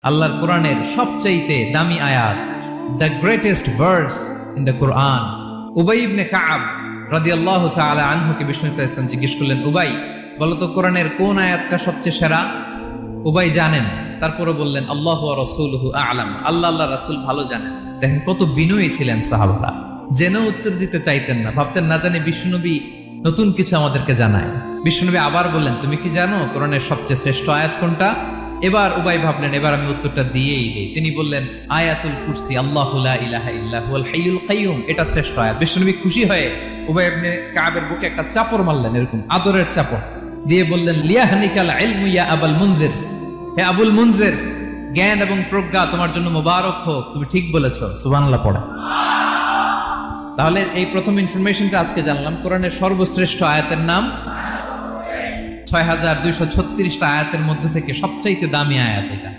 আল্লাহর কোরআনের সবচাইতে দামি আয়াত, the greatest verse in the Quran. উবাই ইবনে কাব রাদিয়াল্লাহু তাআলা আনহুকে বিষ্ণু সাল্লাল্লাহু আলাইহি ওয়াসাল্লাম জিজ্ঞেস করলেন, উবাই বলো তো কোরআনের কোন আয়াতটা সবচেয়ে সেরা? উবাই জানেন, তারপরে বললেন আল্লাহু ওয়া রাসূলুহু আ'লাম, আল্লাহ রাসূল ভালো জানেন। দেখেন কত বিনয়ী ছিলেন সাহাবারা, জেনেও উত্তর দিতে চাইতেন না, ভাবতেন না জানি বিশ্বনবী নতুন কিছু আমাদেরকে জানায়। বিশ্বনবী আবার বললেন, তুমি কি জানো কোরআনের সবচেয়ে শ্রেষ্ঠ আয়াত কোনটা? এবার উবাই ভাবলেন এবার আমি উত্তরটা দিয়েই দেই। তিনি বললেন আয়াতুল কুরসি, আল্লাহু লা ইলাহা ইল্লা হুয়াল হাইয়ুল কাইয়ুম, এটা শ্রেষ্ঠ আয়াত। বিশ্বনবী খুশি হয়ে উবাই ইবনে কাবের বুকে একটা চাপড় মারলেন, এরকম আদরের চাপড় দিয়ে বললেন, লিয়াহনিকাল ইলমু ইয়া আবুল মুনজির, হে আবুল মুনজির, জ্ঞান এবং প্রজ্ঞা তোমার জন্য মোবারক হোক, তুমি ঠিক বলেছো। সুবহানাল্লাহ পড়ে। তাহলে এই প্রথম ইনফরমেশনটা আজকে জানলাম, কোরআনের সর্বশ্রেষ্ঠ আয়াতের নাম ৬,২৩৬টা আয়াতের মধ্যে থেকে সবচাইতে দামি আয়াত এটা।